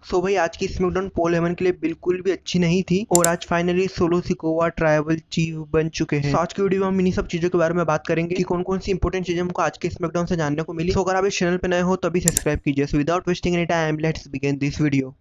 सो भाई आज की स्मैकडाउन पॉल हेमन के लिए बिल्कुल भी अच्छी नहीं थी और आज finally solo Sikoa tribal chief बन चुके हैं। आज की वीडियो में हम इन्हीं सब चीजों के बारे में बात करेंगे कि कौन कौन सी इंपॉर्टेंट चीजें हमको आज के स्मैकडाउन से जानने को मिली। सो अगर आप इस चैनल पे नए हो तभी सब्सक्राइब कीजिए। So without wasting any time let's begin this video.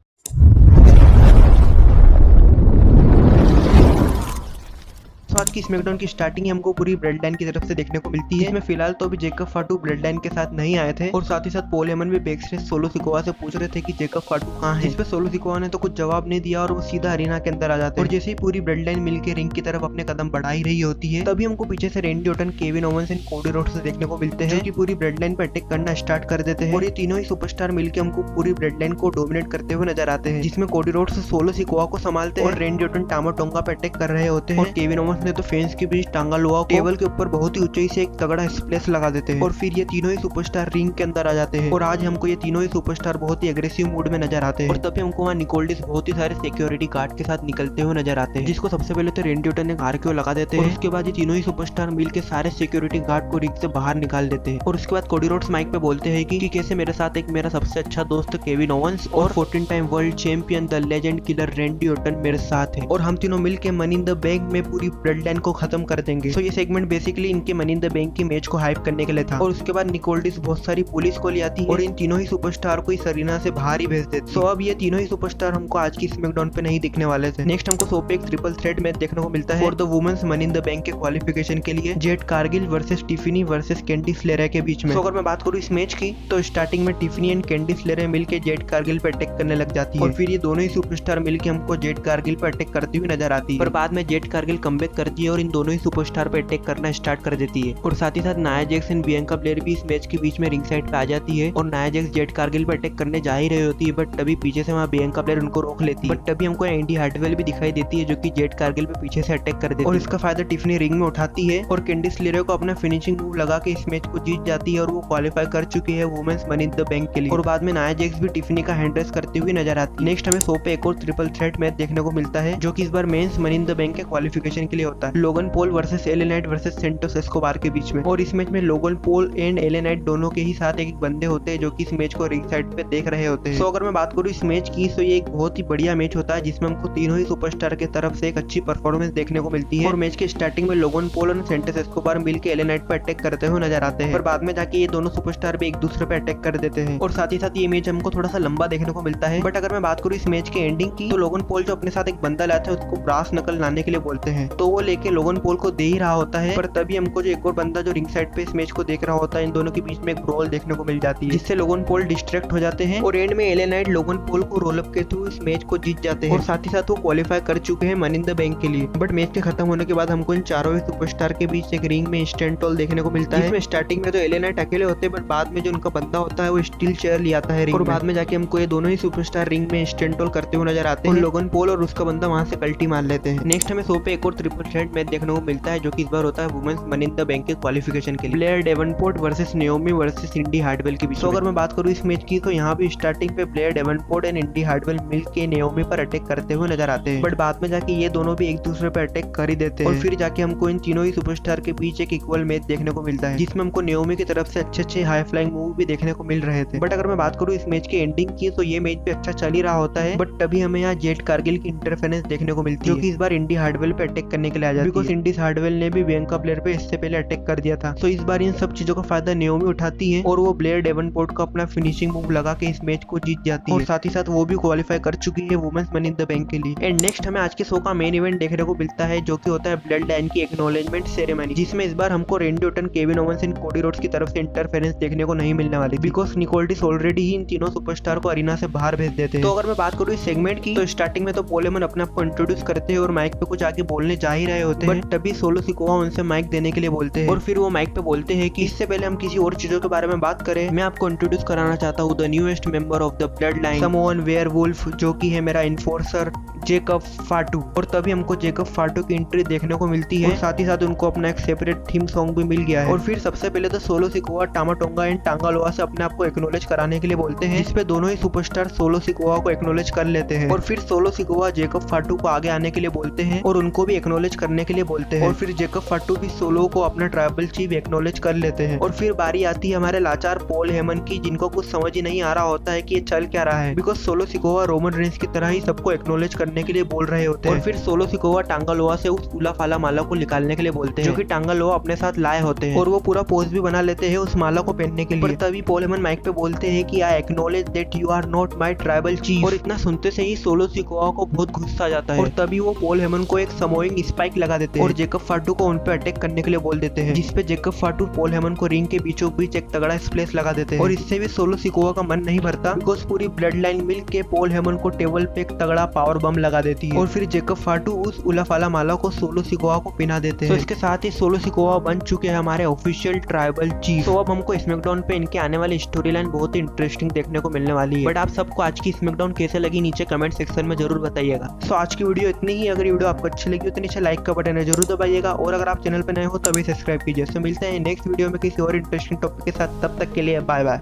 आज की स्मैकडाउन की स्टार्टिंग हमको पूरी ब्लड लाइन की तरफ से देखने को मिलती है, जिसमें फिलहाल तो अभी जेकब फाटू ब्लड लाइन के साथ नहीं आए थे और साथ ही साथ पॉल हेमन भी बैकस्टेज सोलो सिकोवा से पूछ रहे थे कि जेकब फाटू कहाँ है। इस पे सोलो सिकोवा ने तो कुछ जवाब नहीं दिया और वो सीधा अरीना के अंदर आ जाते हैं। और जैसे ही पूरी ब्लड लाइन मिलकर रिंग की तरफ अपने कदम बढ़ा ही रही होती है तभी हमको पीछे से Randy Orton, Kevin Owens and Cody Rhodes से देखने को मिलते हैं, जो कि पूरी ब्लड लाइन पर अटैक करना स्टार्ट कर देते हैं। और ये तीनों ही सुपरस्टार मिलकर हमको पूरी ब्लड लाइन को डोमिनेट करते हुए नजर आते हैं, जिसमें कोडी रोड्स सोलो सिकोवा को संभालते हैं और रैंडी ऑर्टन टामा टोंगा पे अटैक कर रहे होते हैं और केविन ओवेंस ने तो फेंस के बीच टांगा लोआ टेबल के ऊपर बहुत ही ऊंचाई से एक तगड़ा स्प्लैश लगा देते हैं। और फिर ये तीनों ही सुपरस्टार रिंग के अंदर आ जाते हैं और आज हमको ये तीनों ही सुपरस्टार बहुत ही एग्रेसिव मूड में नजर आते हैं। और तभी हमको वहाँ निकोल्डिस बहुत ही सारे सिक्योरिटी गार्ड के साथ निकलते हुए नजर आते हैं, जिसको सबसे पहले तो रैंडी ऑर्टन एक आरक्यू लगा देते हैं। उसके बाद ये तीनों ही सुपरस्टार मिलकर सारे सिक्योरिटी गार्ड को रिंग से बाहर निकाल देते हैं। और उसके बाद कोडी रोड्स माइक पे बोलते हैं कि कैसे मेरे साथ एक मेरा सबसे अच्छा दोस्त केविन ओवेंस और 14 time world champion the legend killer Randy Orton मेरे साथ है और हम तीनों मिलकर मनी इन द बैंक में पूरी ब्लड लाइन को खत्म कर देंगे। सो ये सेगमेंट बेसिकली इनके मनी इन द बैंक की मैच को हाइप करने के लिए था। और उसके बाद निकोल्डिस बहुत सारी पुलिस को ले आती है और इन तीनों ही सुपरस्टार को इस अरीना से बाहर ही भेज देती है। सो अब ये तीनों ही सुपरस्टार हमको आज की स्मैकडाउन पे नहीं दिखने वाले थे। नेक्स्ट हमको शो पे एक ट्रिपल थ्रेट मैच देखने को मिलता है और the women's money in the bank के क्वालिफिकेशन के लिए Jade Cargill versus Tiffany versus Candice LeRae के बीच में। अगर मैं बात करूँ इस मैच की तो स्टार्टिंग में टिफिनी एंड कैंडिस लेरे मिलकर जेट कारगिल पे अटैक करने लग जाती है और फिर ये दोनों ही सुपरस्टार मिलकर हमको जेट कारगिल पे अटैक करती हुई नजर आती है। पर बाद में जेट कारगिल कमबैक करती है और इन दोनों ही सुपरस्टार पे अटैक करना स्टार्ट कर देती है। और साथ ही साथ Nia Jax and Bianca Blair भी इस मैच के बीच में रिंग साइड पे आ जाती है और नाया जैक्स जेट कारगिल पे अटैक करने जा ही रही होती है, बट तभी पीछे से वहाँ बियांका ब्लेयर उनको रोक लेती है। बट तभी हमको एंडी हार्टवेल भी दिखाई देती है जो कि जेट कारगिल पे पीछे से अटैक कर देती है और इसका फायदा टिफनी रिंग में उठाती है और कैंडिस लेरे को अपना फिनिशिंग मूव लगा के इस मैच को जीत जाती है और वो क्वालिफाई कर चुकी है women's money in the bank के लिए। और बाद में नाया जैक्स भी टिफनी का हैंड रेस करती हुई नजर आती है। नेक्स्ट हमें शो पे एक और ट्रिपल थ्रेट मैच देखने को मिलता है जो कि इस बार men's money in the bank के क्वालिफिकेशन के लिए होता है। Logan Paul versus LA Knight versus Santos Escobar के बीच में। और इस मैच में Logan Paul and LA Knight दोनों के ही साथ एक बंदे होते हैं जो कि इस मैच को रिंग साइड पे देख रहे होते हैं। सो अगर मैं बात करूँ इस मैच की तो ये एक बहुत ही बढ़िया मैच होता है जिसमें हमको तीनों ही सुपरस्टार की तरफ से एक अच्छी परफॉर्मेंस देखने को मिलती है। और मैच के स्टार्टिंग में लोगन पॉल और सेंटोस एस्कोबार मिलकर एले नाइट पे अटैक करते हुए नजर आते हैं पर बाद में जाके ये दोनों सुपरस्टार भी एक दूसरे पे अटैक कर देते हैं और साथ ही साथ ये मैच हमको थोड़ा सा लंबा देखने को मिलता है। बट अगर मैं बात करूँ इस मैच के एंडिंग की तो लोगन पॉल जो अपने साथ एक बंदा लाते हैं उसको ब्रास नकल लाने के लिए बोलते हैं तो वो लेके लोगन पॉल को दे ही रहा होता है। पर तभी हमको जो एक और बंदा जो रिंग साइड पे इस मैच को देख रहा होता है इन दोनों के बीच में एक ब्रॉल देखने को मिल जाती है जिससे लोगन पॉल डिस्ट्रैक्ट हो जाते हैं और एंड में एले नाइट लोगन पॉल को रोल अप के थ्रू इस मैच को जीत जाते हैं और साथ ही साथ वो क्वालिफाई कर चुके हैं मनी इन द बैंक के लिए। बट मैच के खत्म होने के बाद हमको इन चारों ही सुपरस्टार के बीच एक रिंग में इंस्टेंट टॉल देखने को मिलता है जिसमें स्टार्टिंग में तो एले नाइट अकेले होते हैं बट बाद में जो उनका बंदा होता है वो स्टील चेयर ले आता है और बाद में जाके हमको ये दोनों ही सुपरस्टार रिंग में इंस्टेंट टॉल करते हुए नजर आते हैं और लोगन पॉल और उसका बंदा वहां से कल्टी मार लेते हैं। नेक्स्ट हमें शो पे एक और ट्रिपल थ्रेट मैच देखने को मिलता है जो कि इस बार होता है women's money in the bank के क्वालिफिकेशन के लिए Blair Davenport versus Naomi versus Indi Hartwell के बीच। तो अगर मैं बात करूँ इस मैच की तो यहाँ भी स्टार्टिंग पे Blair Davenport and Indi Hartwell मिलके नियोमी पर अटैक करते हुए नजर आते हैं बट बाद में जाके ये दोनों भी एक दूसरे पर अटैक कर ही देते हैं और फिर जाके हमको इन तीनों ही सुपरस्टार के बीच एक इक्वल मैच देखने को मिलता है जिसमें हमको नियोमी की तरफ से अच्छे हाई फ्लाइंग मूव भी देखने को मिल रहे थे। बट अगर मैं बात करूँ इस मैच के एंडिंग की तो ये मैच भी अच्छा चल ही रहा होता है बट तभी हमें यहाँ जेट कारगिल की इंटरफेरेंस देखने को मिलती है जो कि इस बार इंडी हार्टवेल पे अटैक करने के लिए आ जाती है बिकॉज इंडी हार्टवेल ने भी बियांका ब्लेयर पे इससे पहले अटैक कर दिया था। तो इस बार इन सब चीजों का फायदा नियोमी उठाती है और वो ब्लेयर डेवनपोर्ट को अपना फिनिशिंग मूव लगा के इस मैच को जीत जाती है और साथ ही साथ वो भी क्वालिफाई कर चुकी है women's money in the bank के लिए। एंड नेक्स्ट हमें आज के शो का मेन इवेंट देखने को मिलता है जो कि होता है ब्लड लाइन की एक्नॉलेजमेंट सेरेमनी जिसमें इस बार हमको Randy Orton, Kevin Owens and Cody Rhodes की तरफ से इंटरफेरेंस देखने को नहीं मिलने वाली बिकॉज निकोल्डिस ऑलरेडी ही इन तीनों सुपरस्टार को अरीना से बाहर भेज देते हैं। तो अगर मैं बात करूँ इस सेगमेंट की तो स्टार्टिंग में तो पॉल हेमन अपने आप को इंट्रोड्यूस करते हैं और माइक पे कुछ आगे बोलने जा ही रहे होते हैं बट तभी सोलो सिकोवा उनसे माइक देने के लिए बोलते हैं और फिर वो माइक पे बोलते हैं कि इससे पहले हम किसी और चीजों के बारे में बात करें मैं आपको इंट्रोड्यूस कराना चाहता हूँ the newest member of the blood line समोवन werewolf जो कि है मेरा इन्फोर्सर जेकब फाटू। और तभी हमको जेकब फाटू की एंट्री देखने को मिलती है और साथ ही साथ उनको अपना एक सेपरेट थीम सॉन्ग भी मिल गया है। और फिर सबसे पहले तो सोलो सिकोवा टामा टोंगा एंड टांगा लोआ से अपने आप को एक्नॉलेज कराने के लिए बोलते हैं जिसपे दोनों ही सुपरस्टार सोलो सिकोवा को एक्नॉलेज कर लेते हैं और फिर सोलो सिकोवा जेकब फाटू को आगे आने के लिए बोलते हैं और उनको भी एक्नॉलेज एक्नॉलेज करने के लिए बोलते हैं और फिर जेकब फाटू भी सोलो को अपना ट्राइबल चीफ एक्नॉलेज कर लेते हैं। और फिर बारी आती है हमारे लाचार पॉल हेमन की, जिनको कुछ समझ ही नहीं आ रहा होता है कि ये चल क्या रहा है, because solo Sikoa Roman Reigns की तरह ही सबको एक्नॉलेज करने के लिए बोल रहे होते हैं। और फिर सोलो सिकोवा टांगालोआ से उस उलाफाला माला को निकालने के लिए बोलते हैं, जो कि टांगालोआ अपने साथ लाए होते हैं, और वो पूरा पोज भी बना लेते हैं उस माला को पहनने के लिए। पर तभी पॉल हेमन माइक पे बोलते हैं कि I acknowledge that you are not my tribal chief. और इतना सुनते से ही सोलो सिकोवा को बहुत गुस्सा आ जाता है और तभी वो पॉल हेमन को एक समोइंग स्पाइक लगा देते हैं और जेकब फाटू को उन पे अटैक करने के लिए बोल देते हैं, जिसपे जेकब फाटू पॉल हेमन को रिंग के बीचों बीच एक तगड़ा स्प्लेश लगा देते हैं। और इससे भी सोलो सिकोवा का मन नहीं भरता, बिकॉज पूरी ब्लड लाइन मिल के पॉल हेमन को टेबल पे एक तगड़ा पावर बम लगा देती है। और फिर जेकब फाटू उस उलाफाला माला को सोलो सिकोवा को पिना देते हैं। तो इसके साथ ही सोलो सिकोवा बन चुके हैं हमारे ऑफिशियल ट्राइबल चीफ। तो अब हमको स्मैकडाउन पे इनके आने वाली स्टोरी लाइन बहुत ही इंटरेस्टिंग देखने को मिलने वाली है। बट आप सबको आज की स्मैकडाउन कैसे लगी नीचे कमेंट सेक्शन में जरूर बताइएगा। सो आज की वीडियो इतनी ही। अगर वीडियो आपको अच्छी लगी तो नीचे लाइक का बटन है जरूर दबाइएगा, और अगर आप चैनल पर नए हो तभी सब्सक्राइब कीजिए। सो मिलते हैं नेक्स्ट वीडियो में किसी और इंटरेस्टिंग टॉपिक के साथ, तब तक के लिए बाय बाय।